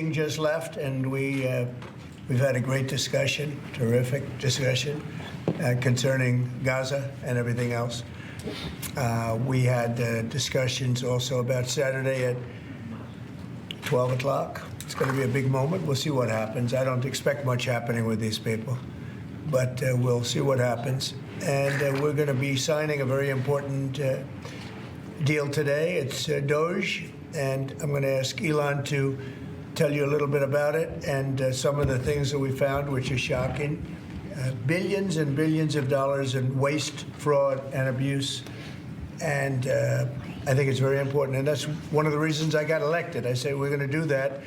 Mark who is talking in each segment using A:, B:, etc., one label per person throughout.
A: King just left, and we've had a great discussion, terrific discussion, concerning Gaza and everything else. We had discussions also about Saturday at 12 o'clock. It's going to be a big moment. We'll see what happens. I don't expect much happening with these people, but we'll see what happens. And we're going to be signing a very important deal today. It's DOGE, and I'm going to ask Elon to tell you a little bit about it and some of the things that we found, which are shocking. Billions and billions of dollars in waste, fraud, and abuse. And I think it's very important. And that's one of the reasons I got elected. I said, we're going to do that.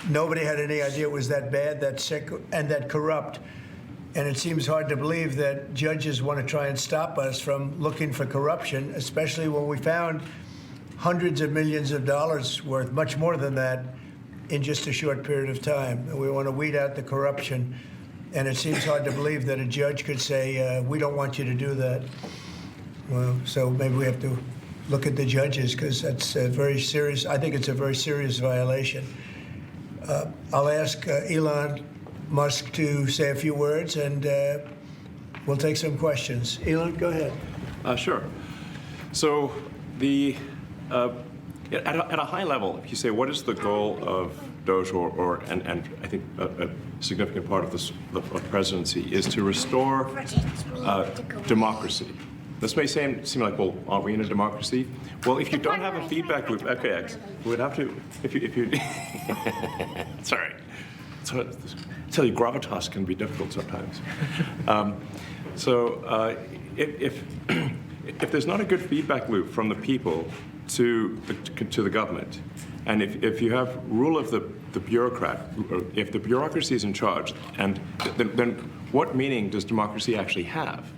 A: Nobody had any idea it was that bad, that sick, and that corrupt. And it seems hard to believe that judges want to try and stop us from looking for corruption, especially when we found hundreds of millions of dollars worth, much more than that, in just a short period of time. And we want to weed out the corruption. And it seems hard to believe that a judge could say, we don't want you to do that. Well, so maybe we have to look at the judges, because that's a very serious, I think it's a very serious violation. I'll ask Elon Musk to say a few words, and we'll take some questions. Elon, go ahead.
B: Sure. So at a high level, if you say, what is the goal of DOGE, and I think a significant part of the presidency is to restore democracy. This may seem like, well, aren't we in a democracy? Well, if you don't have a feedback loop, okay, X, we would have to, if you sorry. So, I tell you, gravitas can be difficult sometimes. If there's not a good feedback loop from the people to the government, and if you have rule of the bureaucrat, if the bureaucracy is in charge, and then what meaning does democracy actually have?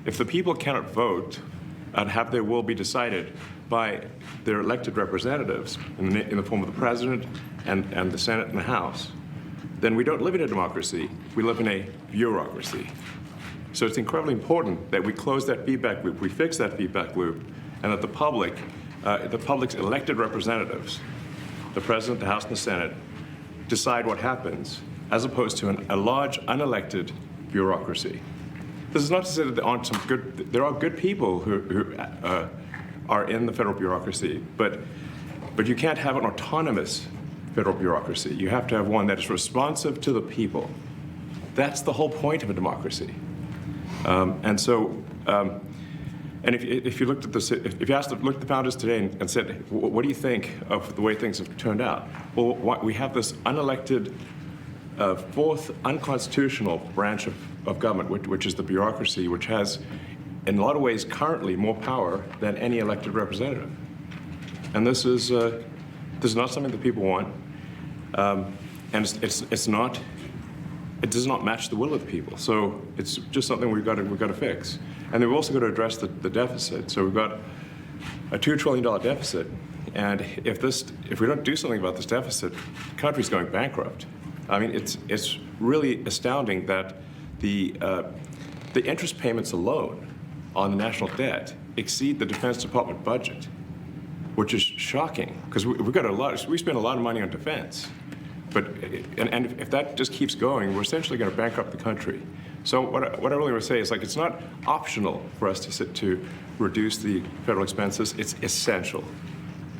B: If the people cannot vote and have their will be decided by their elected representatives in the form of the president and the Senate and the House, then we don't live in a democracy. We live in a bureaucracy. So it's incredibly important that we close that feedback loop, we fix that feedback loop, and that the public's elected representatives, the president, the House, and the Senate, decide what happens, as opposed to a large unelected bureaucracy. This is not to say that there are good people who are in the federal bureaucracy, but you can't have an autonomous federal bureaucracy. You have to have one that is responsive to the people. That's the whole point of a democracy. And if you looked at if you looked at the founders today and said, what do you think of the way things have turned out? Well, we have this unelected, fourth unconstitutional branch of government, which is the bureaucracy, which has, in a lot of ways, currently more power than any elected representative. And this is not something that people want, and it does not match the will of the people. So it's just something we've got to fix. And then we've also got to address the deficit. So we've got a $2 trillion deficit, and if we don't do something about this deficit, the country's going bankrupt. I mean, it's really astounding that the interest payments alone on the national debt exceed the Defense Department budget, which is shocking, because we spend a lot of money on defense. But if that just keeps going, we're essentially going to bankrupt the country. So what I really want to say is, like, it's not optional for us to reduce the federal expenses. It's essential.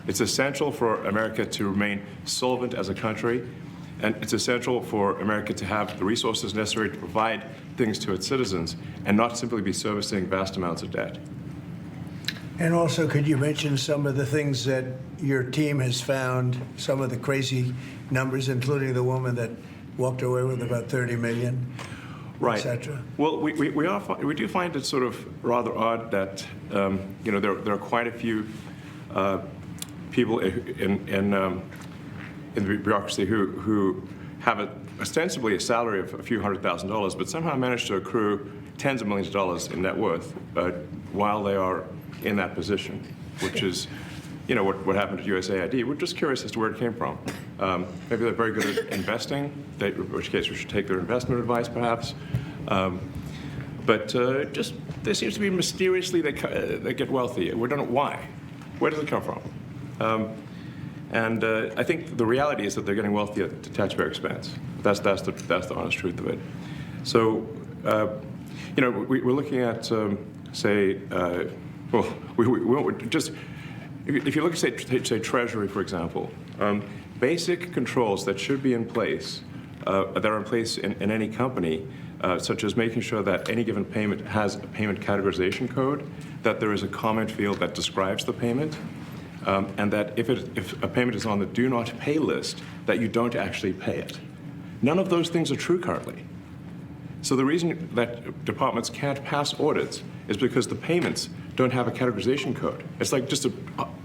B: It's essential for America to remain solvent as a country, and it's essential for America to have the resources necessary to provide things to its citizens and not simply be servicing vast amounts of debt.
A: And also, could you mention some of the things that your team has found, some of the crazy numbers, including the woman that walked away with about $30 million,
B: right,
A: et cetera?
B: Well, we do find it sort of rather odd that there are quite a few people in the bureaucracy who have ostensibly a salary of a few $100,000, but somehow manage to accrue tens of millions of dollars in net worth while they are in that position, which is, what happened at USAID. We're just curious as to where it came from. Maybe they're very good at investing, in which case we should take their investment advice, perhaps. But there seems to be mysteriously they get wealthy. We don't know why. Where does it come from? And I think the reality is that they're getting wealthy at the taxpayer expense. That's the honest truth of it. So, we're looking at, if you look at, say, Treasury, for example, basic controls that should be in place, that are in place in any company, such as making sure that any given payment has a payment categorization code, that there is a comment field that describes the payment, and that if a payment is on the do not pay list, that you don't actually pay it. None of those things are true currently. So the reason that departments can't pass audits is because the payments don't have a categorization code. It's like just a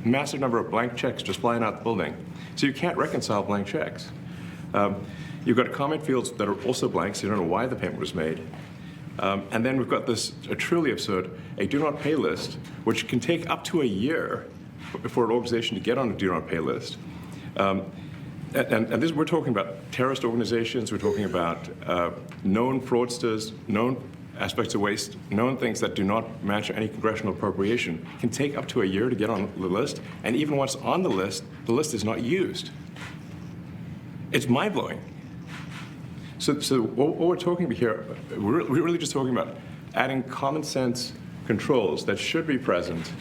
B: massive number of blank checks just flying out the building. So you can't reconcile blank checks. You've got comment fields that are also blank, so you don't know why the payment was made. And then we've got this truly absurd, a do not pay list, which can take up to a year for an organization to get on a do not pay list. And this, we're talking about terrorist organizations, we're talking about known fraudsters, known aspects of waste, known things that do not match any congressional appropriation, can take up to a year to get on the list, and even once on the list is not used. It's mind-blowing. So what we're talking about here, we're really just talking about adding common sense controls that should be present,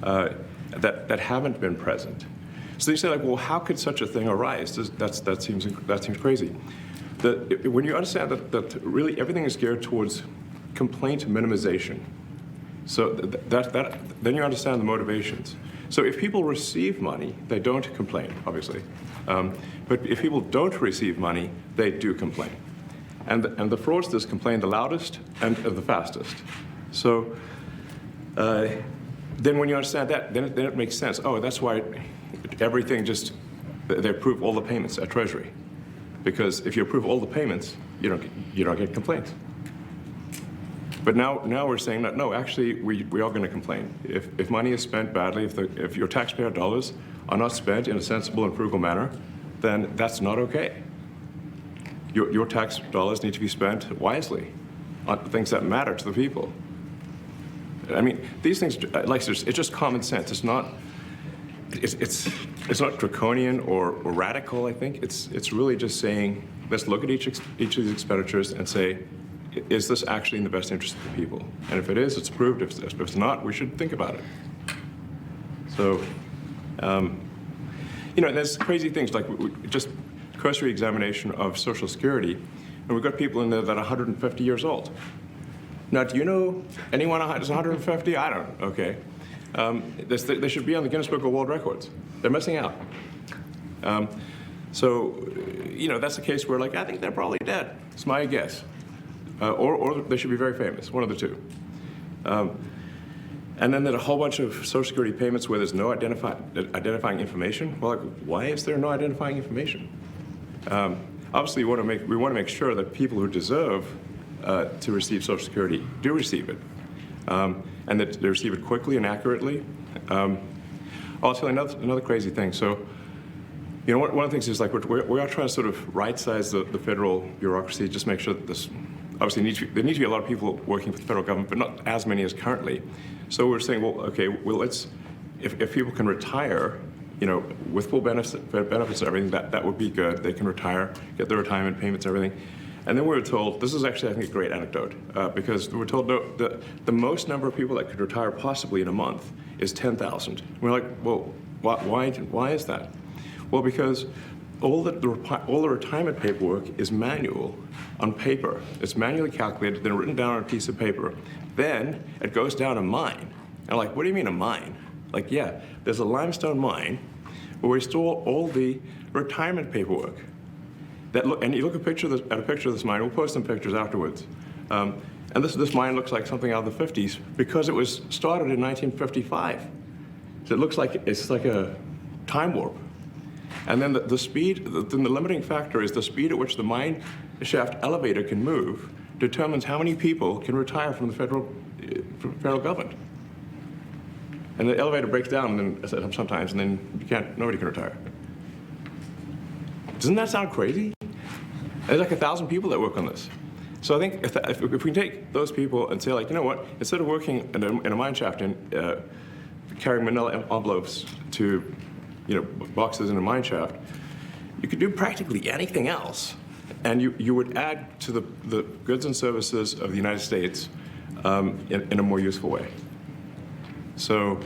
B: that haven't been present. So you say, like, well, how could such a thing arise? That seems crazy. When you understand that really everything is geared towards complaint minimization, so then you understand the motivations. So if people receive money, they don't complain, obviously. But if people don't receive money, they do complain. And the fraudsters complain the loudest and the fastest. So then when you understand that, then it makes sense. Oh, that's why everything they approve all the payments at Treasury. Because if you approve all the payments, you don't get complaints. But now we're saying that, no, actually, we are going to complain. If money is spent badly, if your taxpayer dollars are not spent in a sensible and frugal manner, then that's not okay. Your tax dollars need to be spent wisely on things that matter to the people. I mean, these things, it's just common sense. It's not draconian or radical, I think. It's really just saying, let's look at each of these expenditures and say, is this actually in the best interest of the people? And if it is, it's approved. If it's not, we should think about it. So, there's crazy things like just cursory examination of Social Security, and we've got people in there that are 150 years old. Now, do you know anyone who's 150? I don't. Okay. They should be on the Guinness Book of World Records. They're missing out. That's a case where, I think they're probably dead. It's my guess. Or they should be very famous, one of the two. And then there's a whole bunch of Social Security payments where there's no identifying information. Well, why is there no identifying information? Obviously, we want to make sure that people who deserve to receive Social Security do receive it, and that they receive it quickly and accurately. I'll tell you another crazy thing. So, one of the things is we are trying to sort of right-size the federal bureaucracy, just make sure that this. Obviously, there need to be a lot of people working for the federal government, but not as many as currently. So we're saying, if people can retire, with full benefits and everything, that would be good. They can retire, get their retirement payments and everything. And then we were told, this is actually, I think, a great anecdote, because we were told the most number of people that could retire possibly in a month is 10,000. We're like, well, why is that? Well, because all the retirement paperwork is manual on paper. It's manually calculated, then written down on a piece of paper. Then it goes down a mine. And I'm like, what do you mean a mine? Yeah, there's a limestone mine where we store all the retirement paperwork. And you look at a picture of this mine. We'll post some pictures afterwards. And this mine looks like something out of the 50s because it was started in 1955. So it looks like it's like a time warp. And then the speed, the limiting factor is the speed at which the mine shaft elevator can move determines how many people can retire from the federal government. And the elevator breaks down sometimes, and then nobody can retire. Doesn't that sound crazy? There's 1,000 people that work on this. So I think if we can take those people and say, you know what, instead of working in a mine shaft and carrying manila envelopes to boxes in a mine shaft. You could do practically anything else, and you would add to the goods and services of the United States in a more useful way. So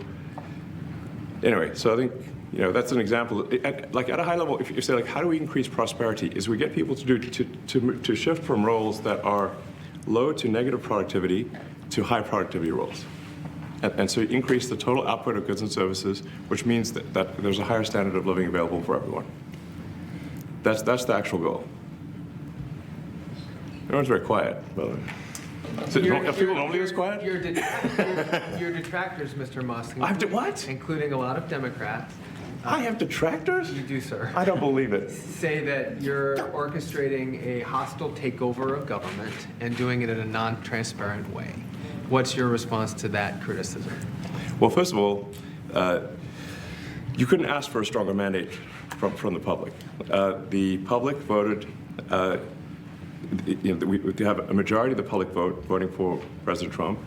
B: anyway, so I think that's an example. Like at a high level, if you say like, how do we increase prosperity? Is we get people to shift from roles that are low to negative productivity to high productivity roles. And so you increase the total output of goods and services, which means that there's a higher standard of living available for everyone. That's the actual goal. Everyone's very quiet, by the way. So are people normally this quiet?
C: Your detractors, Mr. Musk,
B: what?
C: including a lot of Democrats.
B: I have detractors?
C: You do, sir.
B: I don't believe it.
C: Say that you're orchestrating a hostile takeover of government and doing it in a non-transparent way. What's your response to that criticism?
B: Well, first of all, you couldn't ask for a stronger mandate from the public. The public voted. We have a majority of the public voting for President Trump.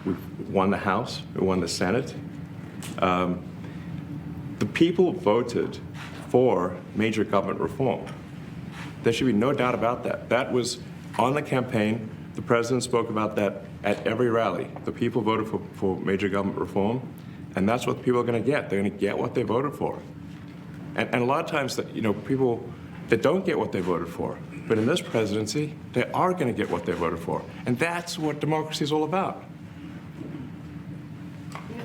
B: We won the House. We won the Senate. The people voted for major government reform. There should be no doubt about that. That was on the campaign. The president spoke about that at every rally. The people voted for major government reform, and that's what the people are going to get. They're going to get what they voted for. And a lot of times, people that don't get what they voted for, but in this presidency, they are going to get what they voted for. And that's what democracy is all about.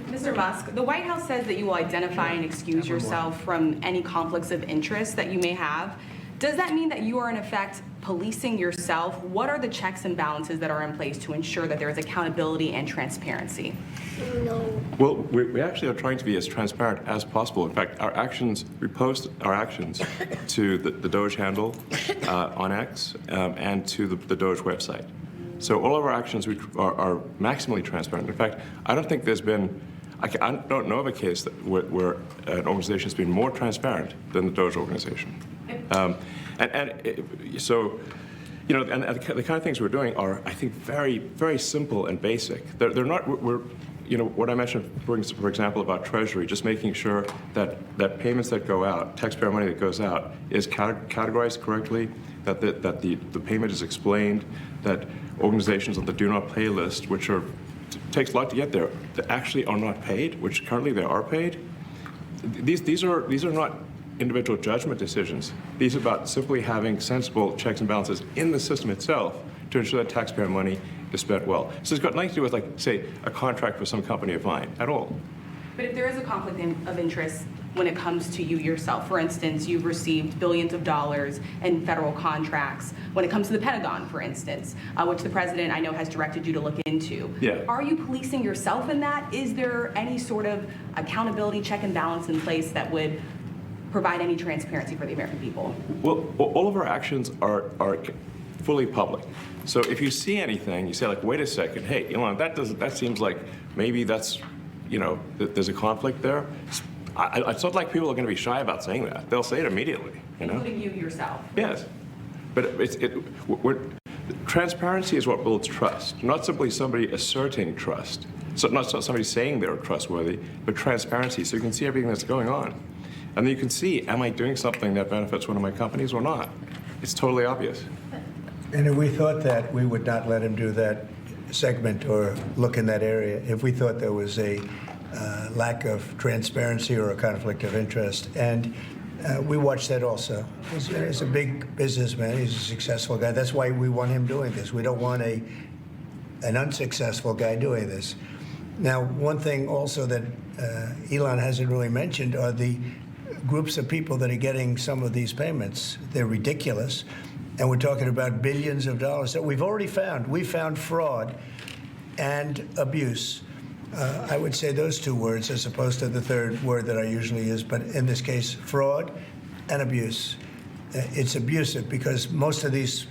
D: Mr. Musk, the White House says that you will identify and excuse yourself from any conflicts of interest that you may have. Does that mean that you are, in effect, policing yourself? What are the checks and balances that are in place to ensure that there is accountability and transparency?
E: No.
B: Well, we actually are trying to be as transparent as possible. In fact, we post our actions to the DOGE handle on X and to the DOGE website. So all of our actions are maximally transparent. In fact, I don't think there's been, I don't know of a case where an organization has been more transparent than the DOGE organization. So, and the kind of things we're doing are, I think, very, very simple and basic. They're not, what I mentioned, for example, about Treasury, just making sure that payments that go out, taxpayer money that goes out, is categorized correctly, that the payment is explained, that organizations on the do not pay list, which takes a lot to get there, that actually are not paid, which currently they are paid. These are not individual judgment decisions. These are about simply having sensible checks and balances in the system itself to ensure that taxpayer money is spent well. So it's got nothing to do with, like, say, a contract for some company of mine at all.
D: But if there is a conflict of interest when it comes to you yourself, for instance, you've received billions of dollars in federal contracts when it comes to the Pentagon, for instance, which the president, I know, has directed you to look into.
B: Yeah.
D: Are you policing yourself in that? Is there any sort of accountability check and balance in place that would provide any transparency for the American people?
B: Well, all of our actions are fully public. So if you see anything, you say, like, wait a second, hey, Elon, that seems like maybe that's, there's a conflict there. It's not like people are going to be shy about saying that. They'll say it immediately,
D: Including you yourself.
B: Yes. But transparency is what builds trust, not simply somebody asserting trust. So not somebody saying they're trustworthy, but transparency, so you can see everything that's going on. And then you can see, am I doing something that benefits one of my companies or not? It's totally obvious.
A: And if we thought that, we would not let him do that segment or look in that area if we thought there was a lack of transparency or a conflict of interest. And we watch that also. He's a big businessman. He's a successful guy. That's why we want him doing this. We don't want an unsuccessful guy doing this. Now, one thing also that Elon hasn't really mentioned are the groups of people that are getting some of these payments. They're ridiculous. And we're talking about billions of dollars that we've already found. We found fraud and abuse. I would say those two words as opposed to the third word that I usually use, but in this case, fraud and abuse. It's abusive because most of these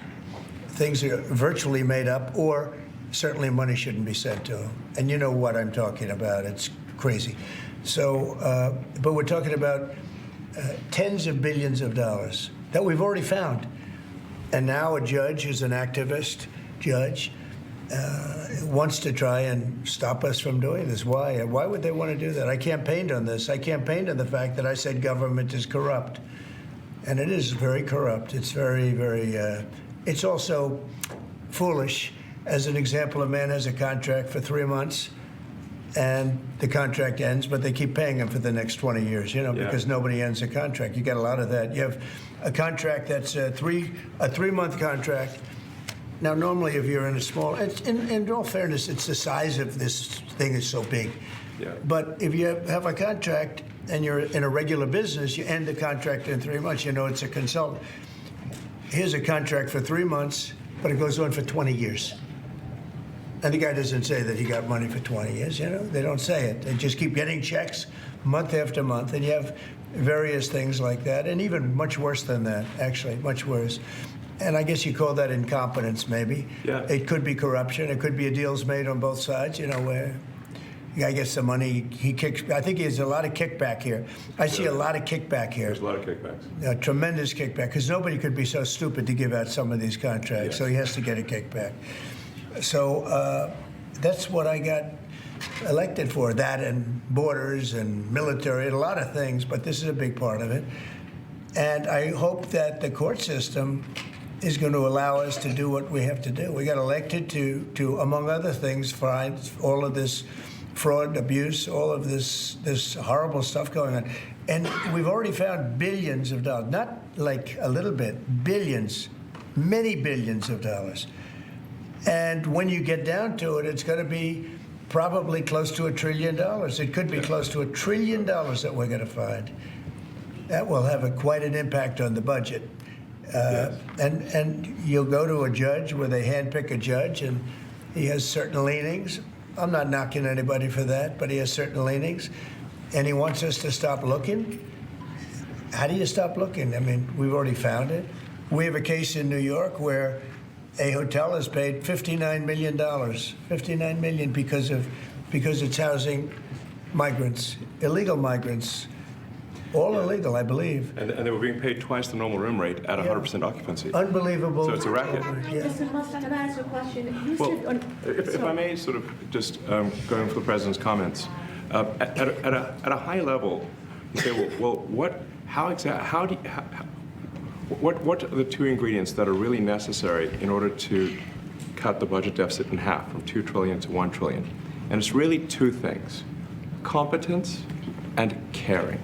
A: things are virtually made up, or certainly money shouldn't be sent to them. And you know what I'm talking about. It's crazy. So, but we're talking about tens of billions of dollars that we've already found. And now a judge who's an activist judge wants to try and stop us from doing this. Why? Why would they want to do that? I campaigned on this. I campaigned on the fact that I said government is corrupt. And it is very corrupt. It's very, very, it's also foolish. As an example, a man has a contract for 3 months and the contract ends, but they keep paying him for the next 20 years, because nobody ends a contract. You get a lot of that. You have a contract that's a 3-month contract. Now, normally, if you're in a small, in all fairness, it's the size of this thing is so big.
B: Yeah.
A: But if you have a contract and you're in a regular business, you end the contract in 3 months. It's a consultant. Here's a contract for 3 months, but it goes on for 20 years. And the guy doesn't say that he got money for 20 years, They don't say it. They just keep getting checks month after month. And you have various things like that, and even much worse than that, actually, much worse. And I guess you call that incompetence, maybe.
B: Yeah.
A: It could be corruption. It could be a deal's made on both sides, where the guy gets the money, he kicks. I think there's a lot of kickback here. I see a lot of kickback here.
B: There's a lot of kickbacks.
A: A tremendous kickback, because nobody could be so stupid to give out some of these contracts.
B: Yes.
A: So he has to get a kickback. So that's what I got elected for, that and borders and military and a lot of things, but this is a big part of it. And I hope that the court system is going to allow us to do what we have to do. We got elected to among other things, find all of this fraud, abuse, all of this horrible stuff going on. And we've already found billions of dollars, not like a little bit, billions, many billions of dollars. And when you get down to it, it's going to be probably close to $1 trillion. It could be close to $1 trillion that we're going to find. That will have quite an impact on the budget. And you'll go to a judge where they handpick a judge, and he has certain leanings. I'm not knocking anybody for that, but he has certain leanings, and he wants us to stop looking. How do you stop looking? I mean, we've already found it. We have a case in New York where a hotel has paid $59 million, $59 million because it's housing migrants, illegal migrants. All illegal, I believe.
B: And they were being paid twice the normal room rate at 100% occupancy.
A: Unbelievable.
B: So it's a racket.
A: Yeah.
E: Mr. Musk, can I ask a question? You
B: Well,
E: said
B: if I may sort of just going for the president's comments, at a high level, you say, what are the two ingredients that are really necessary in order to cut the budget deficit in half from $2 trillion to $1 trillion? And it's really two things: competence and caring.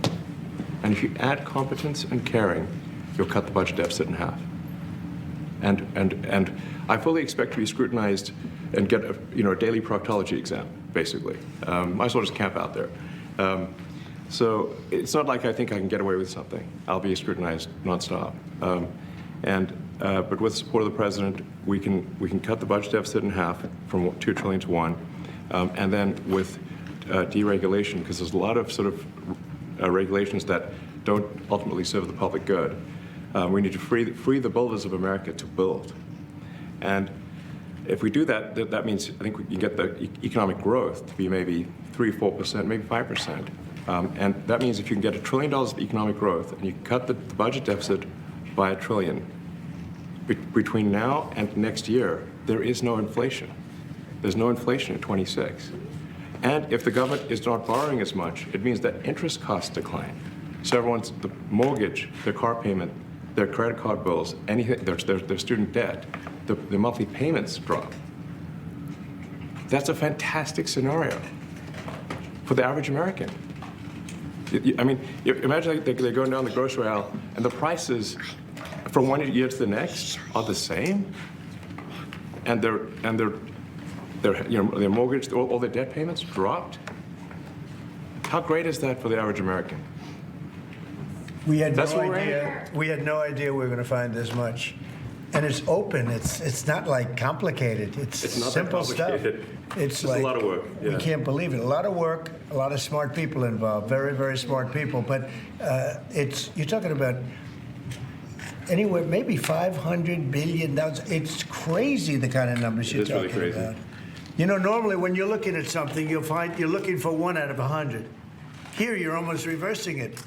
B: And if you add competence and caring, you'll cut the budget deficit in half. And I fully expect to be scrutinized and get a daily proctology exam, basically. Might as well just camp out there. So it's not like I think I can get away with something. I'll be scrutinized nonstop. But with the support of the president, we can cut the budget deficit in half from $2 trillion to $1, and then with deregulation, because there's a lot of sort of regulations that don't ultimately serve the public good. We need to free the builders of America to build. And if we do that, that means I think we can get the economic growth to be maybe 3-4%, maybe 5%. And that means if you can get $1 trillion of economic growth and you cut the budget deficit by $1 trillion, between now and next year, there is no inflation. There's no inflation in 26. And if the government is not borrowing as much, it means that interest costs decline. So the mortgage, their car payment, their credit card bills, anything, their student debt, the monthly payments drop. That's a fantastic scenario for the average American. I mean, imagine they're going down the grocery aisle and the prices from one year to the next are the same, and their mortgage, all their debt payments dropped. How great is that for the average American?
A: We had
B: That's
A: no
B: what we're
A: idea. We had no idea we were going to find this much, and it's open. It's not like complicated. It's
B: It's not that
A: simple stuff.
B: complicated.
A: It's
B: Just a lot of work,
A: We
B: yeah.
A: can't believe it. A lot of work. A lot of smart people involved. Very, very smart people. But you're talking about anywhere maybe $500 billion. It's crazy the kind of numbers
B: It
A: you're
B: is really
A: talking
B: crazy.
A: about. Normally when you're looking at something, you'll find you're looking for 1 out of 100. Here, you're almost reversing it.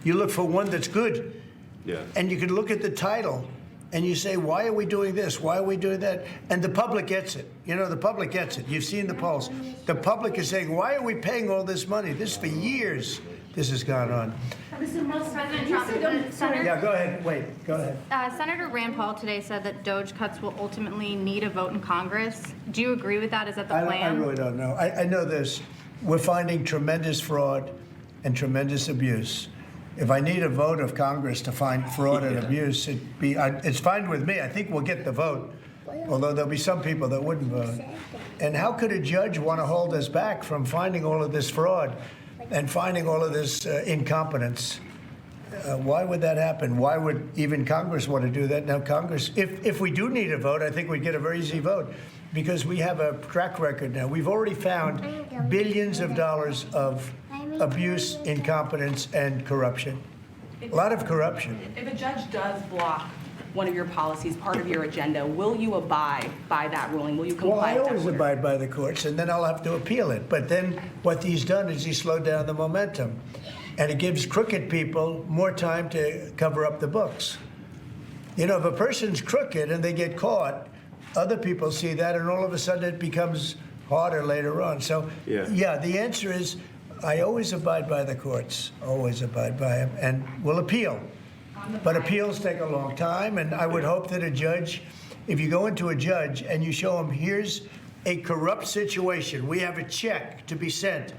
A: You look for one that's good.
B: Yeah.
A: And you can look at the title and you say, why are we doing this? Why are we doing that? And the public gets it. You know, the public gets it. You've seen the polls. The public is saying, why are we paying all this money? This for years, this has gone on.
E: Mr. Musk,
F: President
E: you
F: Trump,
E: said
F: Senator,
A: Yeah, go ahead. Wait, go ahead.
F: Senator Rand Paul today said that DOGE cuts will ultimately need a vote in Congress. Do you agree with that? Is that the
A: I
F: plan?
A: really don't know. I know this. We're finding tremendous fraud and tremendous abuse. If I need a vote of Congress to find fraud and abuse, it's fine with me. I think we'll get the vote, although there'll be some people that wouldn't vote. And how could a judge want to hold us back from finding all of this fraud and finding all of this incompetence? Why would that happen? Why would even Congress want to do that? Now, Congress, if we do need a vote, I think we'd get a very easy vote because we have a track record now. We've already found billions of dollars of abuse, incompetence, and corruption. A lot of corruption.
D: If a judge does block one of your policies, part of your agenda, will you abide by that ruling? Will you comply
A: Well, I
D: with that
A: always
D: order?
A: abide by the courts, and then I'll have to appeal it. But then what he's done is he slowed down the momentum. And it gives crooked people more time to cover up the books. You know, if a person's crooked and they get caught, other people see that, and all of a sudden it becomes harder later on. So, yeah, the answer is I always abide by the courts, always abide by them, and will appeal. But appeals take a long time, and I would hope that a judge, if you go into a judge and you show him, here's a corrupt situation, we have a check to be sent,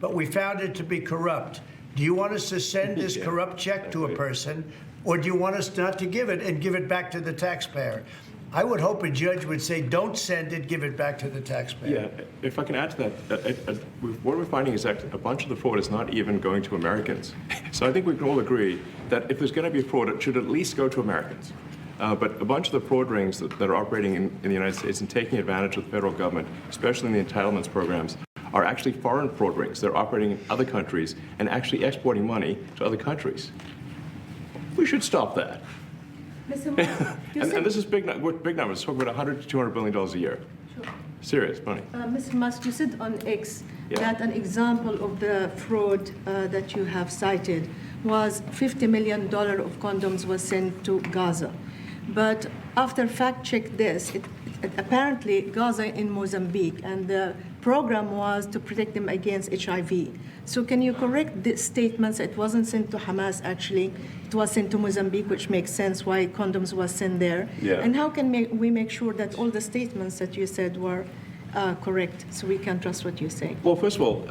A: but we found it to be corrupt. Do you want us to send this corrupt check to a person, or do you want us not to give it and give it back to the taxpayer? I would hope a judge would say, don't send it, give it back to the taxpayer.
B: Yeah, if I can add to that, what we're finding is that a bunch of the fraud is not even going to Americans. So I think we can all agree that if there's going to be fraud, it should at least go to Americans. But a bunch of the fraud rings that are operating in the United States and taking advantage of the federal government, especially in the entitlements programs, are actually foreign fraud rings. They're operating in other countries and actually exporting money to other countries. We should stop that.
E: Mr. Musk,
B: And this is big numbers. Talk about $100 to $200 billion a year. Serious money.
G: Mr. Musk, you said on X
B: Yeah.
G: that an example of the fraud that you have cited was $50 million of condoms was sent to Gaza. But after fact-check this, apparently Gaza in Mozambique, and the program was to protect them against HIV. So can you correct the statements? It wasn't sent to Hamas, actually. It was sent to Mozambique, which makes sense why condoms was sent there.
B: Yeah.
G: And how can we make sure that all the statements that you said were correct, so we can trust what you say?
B: Well, first of all,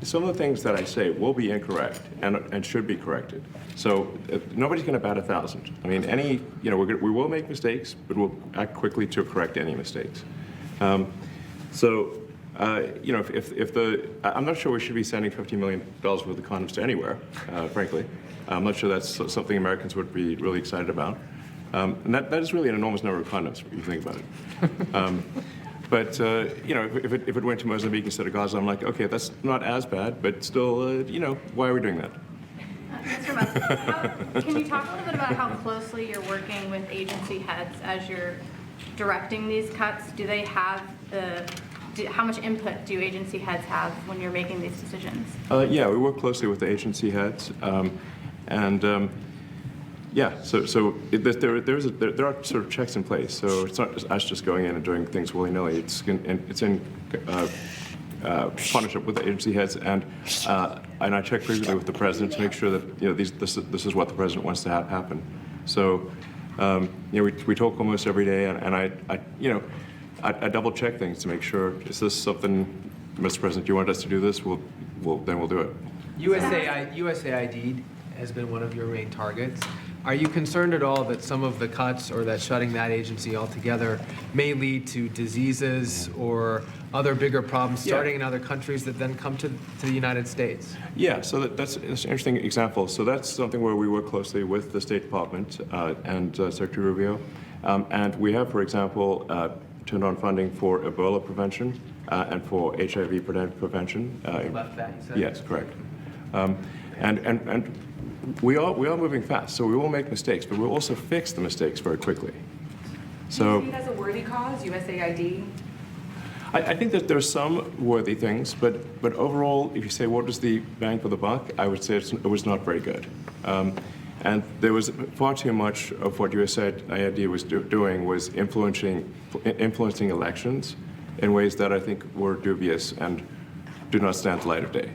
B: some of the things that I say will be incorrect and should be corrected. So nobody's going to bat 1,000. I mean, we will make mistakes, but we'll act quickly to correct any mistakes. I'm not sure we should be sending $50 million worth of condoms to anywhere, frankly. I'm not sure that's something Americans would be really excited about. And that is really an enormous number of condoms, if you think about it. But if it went to Mozambique instead of Gaza, I'm like, okay, that's not as bad, but still, why are we doing that?
F: Mr. Musk, can you talk a little bit about how closely you're working with agency heads as you're directing these cuts? Do they have how much input do agency heads have when you're making these decisions?
B: Yeah, we work closely with the agency heads, there are sort of checks in place. So it's not just us just going in and doing things willy-nilly. It's in partnership with the agency heads, and I check frequently with the president to make sure that this is what the president wants to happen. So we talk almost every day, and I double check things to make sure, is this something, Mr. President, you want us to do this? Then we'll do it.
C: USAID has been one of your main targets. Are you concerned at all that some of the cuts or that shutting that agency altogether may lead to diseases or other bigger problems starting in other countries that then come to the United States?
B: Yeah, so that's an interesting example. So that's something where we work closely with the State Department and Secretary Rubio. And we have, for example, turned on funding for Ebola prevention and for HIV prevention.
C: Left that, you said?
B: Yes, correct. And we are moving fast, so we will make mistakes, but we'll also fix the mistakes very quickly. So
D: Do you see it as a worthy cause, USAID?
B: I think that there are some worthy things, but overall, if you say what is the bang for the buck, I would say it was not very good. And there was far too much of what USAID was doing was influencing elections in ways that I think were dubious and do not stand the light of day.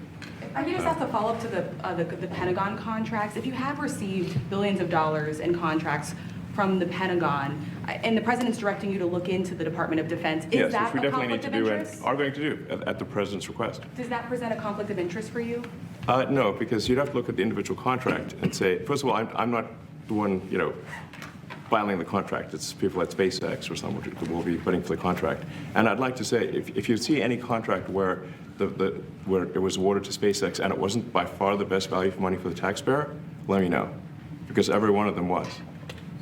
D: I can just ask a follow-up to the Pentagon contracts. If you have received billions of dollars in contracts from the Pentagon, and the president's directing you to look into the Department of Defense, is
B: Yes,
D: that
B: which we
D: a
B: definitely need
D: conflict
B: to
D: of
B: do and
D: interest?
B: are going to do at the president's request.
D: Does that present a conflict of interest for you?
B: No, because you'd have to look at the individual contract and say, first of all, I'm not the one, filing the contract. It's people at SpaceX or someone who will be putting for the contract. And I'd like to say, if you see any contract where where it was awarded to SpaceX and it wasn't by far the best value for money for the taxpayer, let me know, because every one of them was.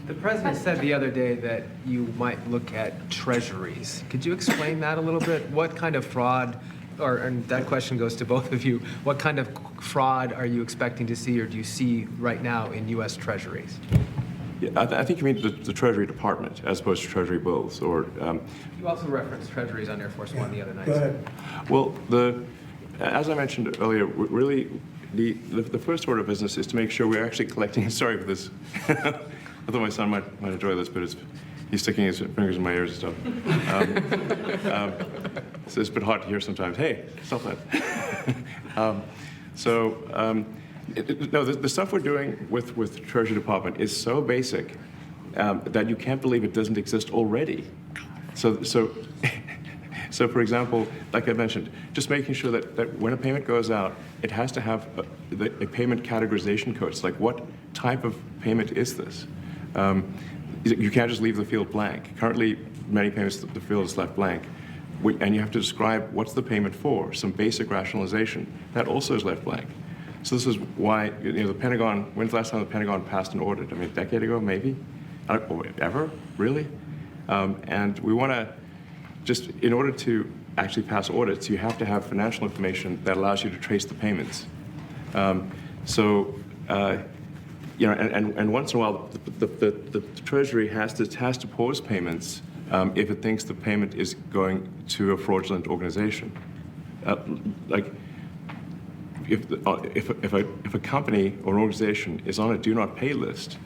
C: The president said the other day that you might look at treasuries. Could you explain that a little bit? What kind of fraud, and that question goes to both of you, what kind of fraud are you expecting to see or do you see right now in U.S. treasuries?
B: Yeah, I think you mean the Treasury Department as opposed to Treasury bills, or.
C: You also referenced treasuries on Air Force One the other night.
A: Go ahead.
B: Well, as I mentioned earlier, really the first order of business is to make sure we're actually collecting. Sorry for this. I thought my son might enjoy this, but he's sticking his fingers in my ears and stuff. So it's a bit hard to hear sometimes. Hey, stop that. No, the stuff we're doing with the Treasury Department is so basic that you can't believe it doesn't exist already. So for example, like I mentioned, just making sure that when a payment goes out, it has to have a payment categorization code. It's like, what type of payment is this? You can't just leave the field blank. Currently, many payments, the field is left blank. And you have to describe what's the payment for, some basic rationalization. That also is left blank. So this is why, the Pentagon, when's the last time the Pentagon passed an audit? I mean, a decade ago, maybe? Ever? Really? And we want to just, in order to actually pass audits, you have to have financial information that allows you to trace the payments. And once in a while, the Treasury has to pause payments if it thinks the payment is going to a fraudulent organization. If a company or an organization is on a do not pay list,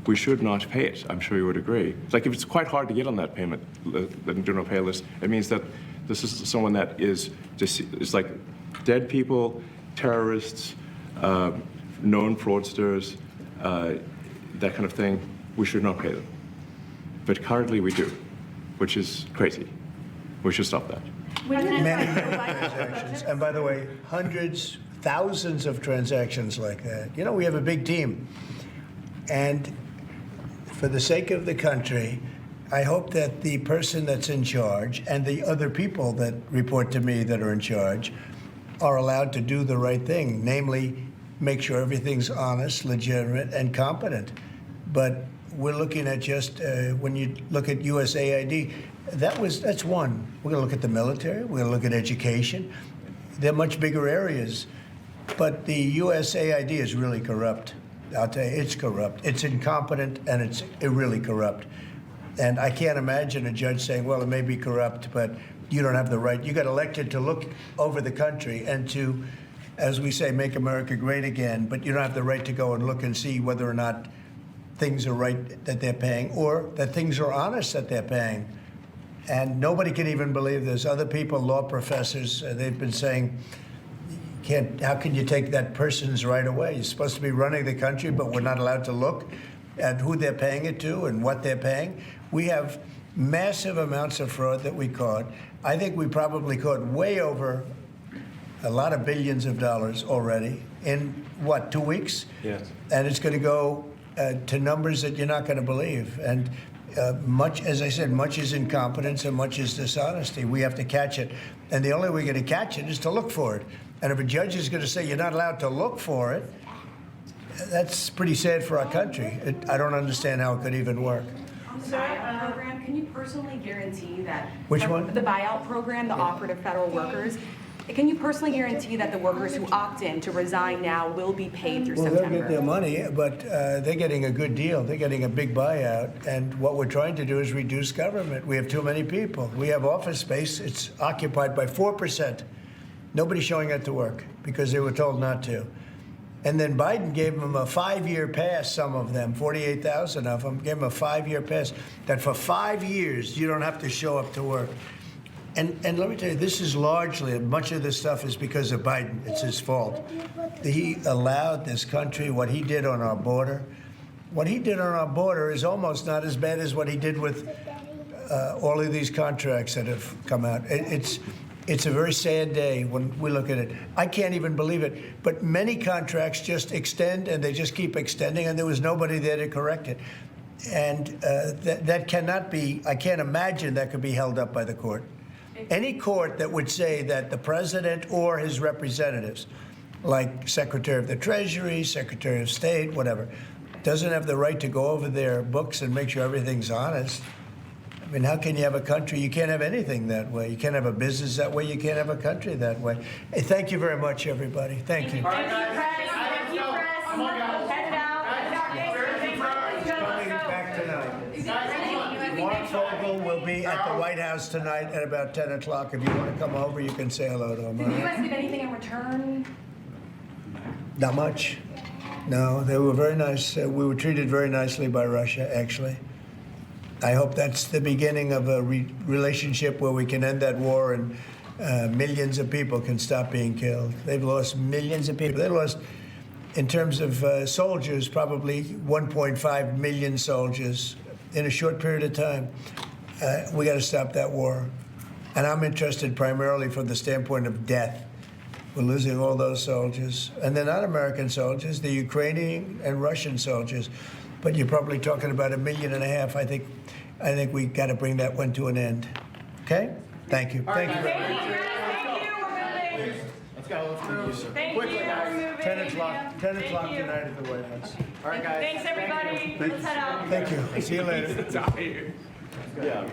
B: we should not pay it. I'm sure you would agree. Like, if it's quite hard to get on that payment, the do not pay list, it means that this is someone that is just, it's like dead people, terrorists, known fraudsters, that kind of thing. We should not pay them. But currently we do, which is crazy. We should stop that.
A: Many transactions. And by the way, hundreds, thousands of transactions like that. We have a big team. And for the sake of the country, I hope that the person that's in charge and the other people that report to me that are in charge are allowed to do the right thing, namely make sure everything's honest, legitimate, and competent. But we're looking at just, when you look at USAID, that's one. We're going to look at the military. We're going to look at education. They're much bigger areas. But the USAID is really corrupt. I'll tell you, it's corrupt. It's incompetent, and it's really corrupt. And I can't imagine a judge saying, well, it may be corrupt, but you don't have the right. You got elected to look over the country and to, as we say, make America great again, but you don't have the right to go and look and see whether or not things are right that they're paying or that things are honest that they're paying. And nobody can even believe this. Other people, law professors, they've been saying, how can you take that person's right away? You're supposed to be running the country, but we're not allowed to look at who they're paying it to and what they're paying. We have massive amounts of fraud that we caught. I think we probably caught way over a lot of billions of dollars already in, 2 weeks?
B: Yes.
A: And it's going to go to numbers that you're not going to believe. And much, as I said, much is incompetence and much is dishonesty. We have to catch it. And the only way we're going to catch it is to look for it. And if a judge is going to say you're not allowed to look for it, that's pretty sad for our country. I don't understand how it could even work.
D: On the buyout program, can you personally guarantee that?
A: Which one?
D: The buyout program, the offer to federal workers. Can you personally guarantee that the workers who opt in to resign now will be paid through
A: Well,
D: September?
A: they'll get their money, but they're getting a good deal. They're getting a big buyout. And what we're trying to do is reduce government. We have too many people. We have office space. It's occupied by 4%. Nobody's showing up to work because they were told not to. And then Biden gave them a 5-year pass, some of them, 48,000 of them, gave them a 5-year pass, that for 5 years you don't have to show up to work. And let me tell you, this is largely, much of this stuff is because of Biden. It's his fault. He allowed this country, what he did on our border. What he did on our border is almost not as bad as what he did with all of these contracts that have come out. It's a very sad day when we look at it. I can't even believe it. But many contracts just extend, and they just keep extending, and there was nobody there to correct it. And that cannot be, I can't imagine that could be held up by the court. Any court that would say that the president or his representatives, like Secretary of the Treasury, Secretary of State, whatever, doesn't have the right to go over their books and make sure everything's honest. I mean, how can you have a country? You can't have anything that way. You can't have a business that way. You can't have a country that way. Hey, thank you very much, everybody. Thank you.
D: Thank you, press. Thank you, press. Head it out.
A: Coming back tonight. Mark Fogel will be at the White House tonight at about 10 o'clock. If you want to come over, you can say hello to him.
D: Did you guys get anything in return?
A: Not much. No, they were very nice. We were treated very nicely by Russia, actually. I hope that's the beginning of a relationship where we can end that war and millions of people can stop being killed. They've lost millions of people. They lost, in terms of soldiers, probably 1.5 million soldiers in a short period of time. We got to stop that war. And I'm interested primarily from the standpoint of death. We're losing all those soldiers. And they're not American soldiers, they're Ukrainian and Russian soldiers. But you're probably talking about 1.5 million. I think we got to bring that one to an end. Okay? Thank you. Thank you very much.
D: Thank you. We're moving.
B: Let's go. Let's move.
D: Thank you. We're moving.
A: 10 o'clock tonight at the White House.
C: All right, guys.
D: Thanks, everybody. Let's head out.
A: Thank you. See you later.
B: Yeah.